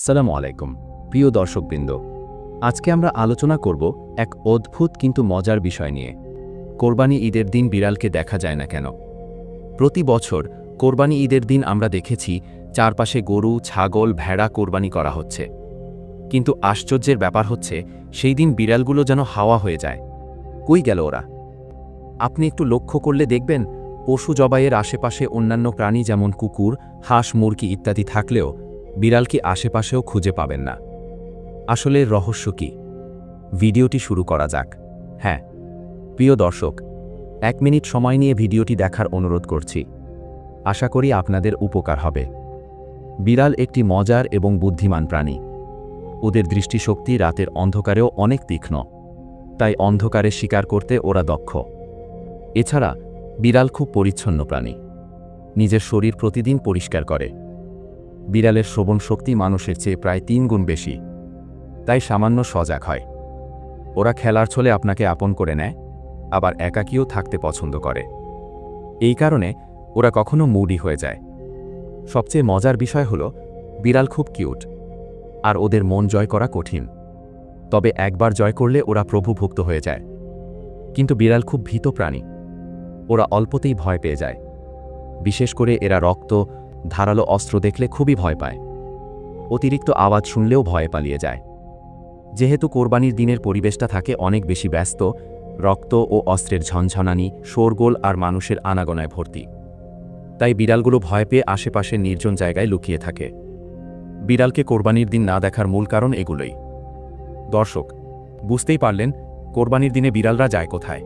আসসালামু আলাইকুম প্রিয় দর্শকবৃন্দ, আজকে আমরা আলোচনা করব এক অদ্ভুত কিন্তু মজার বিষয় নিয়ে। কোরবানি ঈদের দিন বিড়ালকে দেখা যায় না কেন? প্রতি বছর কোরবানি ঈদের দিন আমরা দেখেছি চারপাশে গরু, ছাগল, ভেড়া কোরবানি করা হচ্ছে, কিন্তু আশ্চর্যের ব্যাপার হচ্ছে সেই দিন বিড়ালগুলো যেন হাওয়া হয়ে যায়। কই গেল ওরা? আপনি একটু লক্ষ্য করলে দেখবেন পশু জবাইয়ের আশেপাশে অন্যান্য প্রাণী যেমন কুকুর, হাঁস, মুরগি ইত্যাদি থাকলেও বিড়ালকে আশেপাশেও খুঁজে পাবেন না। আসলে রহস্য কি? ভিডিওটি শুরু করা যাক। হ্যাঁ প্রিয় দর্শক, 1 মিনিট সময় নিয়ে ভিডিওটি দেখার অনুরোধ করছি। আশা করি আপনাদের উপকার হবে। বিড়াল একটি মজার এবং বুদ্ধিমান প্রাণী। ওদের দৃষ্টিশক্তি রাতের অন্ধকারেও অনেক তীক্ষ্ণ, তাই অন্ধকারে শিকার করতে ওরা দক্ষ। এছাড়া বিড়াল খুব পরিচ্ছন্ন প্রাণী, নিজের শরীর প্রতিদিন পরিষ্কার করে। বিড়ালের শ্রবণ শক্তি মানুষের চেয়ে প্রায় 3 গুণ বেশি, তাই সামান্য সজাগ হয়। ওরা খেলার ছলে আপনাকে আপন করে নেয়, আবার একাকীও থাকতে পছন্দ করে। এই কারণে ওরা কখনো মুডি হয়ে যায়। সবচেয়ে মজার বিষয় হলো বিড়াল খুব কিউট, আর ওদের মন জয় করা কঠিন। তবে একবার জয় করলে ওরা প্রভুভক্ত হয়ে যায়। কিন্তু বিড়াল খুব ভীত প্রাণী, ওরা অল্পতেই ভয় পেয়ে যায়। বিশেষ করে এরা রক্ত, ধারালো অস্ত্র দেখলে খুবই ভয় পায়। অতিরিক্ত আওয়াজ শুনলেও ভয়ে পালিয়ে যায়। যেহেতু কোরবানির দিনের পরিবেশটা থাকে অনেক বেশি ব্যস্ত, রক্ত ও অস্ত্রের ঝনঝনানি, শোরগোল আর মানুষের আনাগোনায় ভর্তি, তাই বিড়ালগুলো ভয় পেয়ে আশেপাশের নির্জন জায়গায় লুকিয়ে থাকে। বিড়ালকে কোরবানির দিন না দেখার মূল কারণ এগুলোই। দর্শক, বুঝতেই পারলেন কোরবানির দিনে বিড়ালরা যায় কোথায়।